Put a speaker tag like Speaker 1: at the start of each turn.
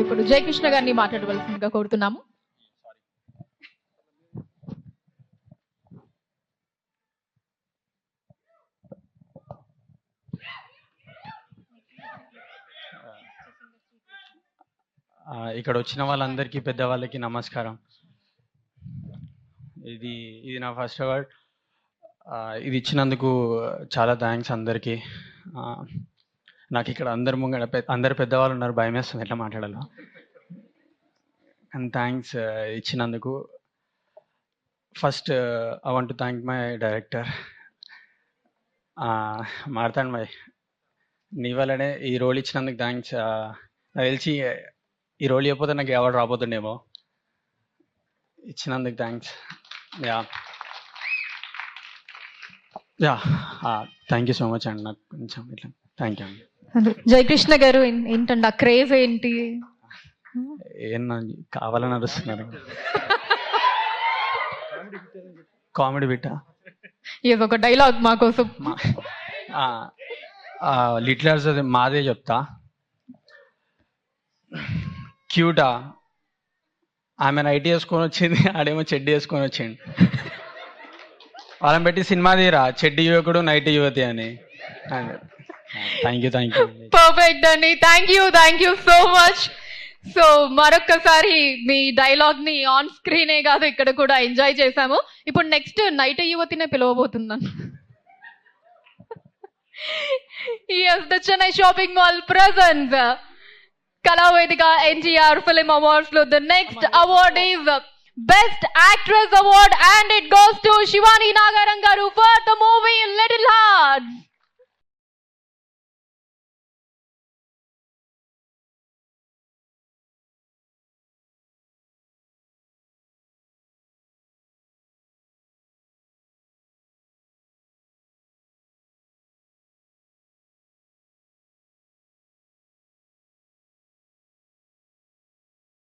Speaker 1: ఇప్పుడు జయకృష్ణ గారిని మాట్లాడవలసిందిగా కోరుతున్నాము.
Speaker 2: ఇక్కడ వచ్చిన వాళ్ళందరికీ పెద్దవాళ్ళకి నమస్కారం. ఇది నా ఫస్ట్ అవార్డ్. ఇది ఇచ్చినందుకు చాలా థ్యాంక్స్ అందరికీ. నాకు ఇక్కడ అందరు పెద్దవాళ్ళు ఉన్నారు, భయం వేస్తుంది ఎట్లా మాట్లాడాలో. అండ్ థ్యాంక్స్ ఇచ్చినందుకు. First I want to thank my director Martand భాయ్. నీ వల్లనే ఈ రోల్ ఇచ్చినందుకు థ్యాంక్స్. నాకు తెలిసి ఈ రోల్ చెప్పితే నాకు అవార్డు రాబోతుండేమో. ఇచ్చినందుకు thanks. Thank you so much అండి. నాకు కొంచెం ఇట్లా థ్యాంక్ యూ అండి.
Speaker 1: జయకృష్ణ గారు ఏంటండి ఆ క్రేజ్ ఏంటి?
Speaker 2: ఏమన్నా కావాలని అరుస్తున్నారు. కామెడీ బిట్టా
Speaker 1: ఏదో ఒక డైలాగ్ మా కోసం.
Speaker 2: లిటిలర్స్ అది మాదే చెప్తా. క్యూటా ఆమె నైట్ వేసుకొని వచ్చింది, ఆడేమో చెడ్డి వేసుకొని వచ్చిండు. వాళ్ళని పెట్టి సినిమా తీరా చెడ్డి యువకుడు నైట్ యువతి అని. థ్యాంక్ యూ
Speaker 1: పర్ఫెక్ట్ అండి. Thank you so much. So మరొక్కసారి మీ డైలాగ్ ని ఆన్ స్క్రీనే కాదు ఇక్కడ కూడా ఎంజాయ్ చేశాము. ఇప్పుడు నెక్స్ట్ నైట్ యువతినే పిలవబోతున్నాను. Yes, the Chennai Shopping Mall presents Kalavedika NTR Film Awards. The next award is Best Actress Award and it goes to Shivani Nagarangaru for the movie Little Hearts.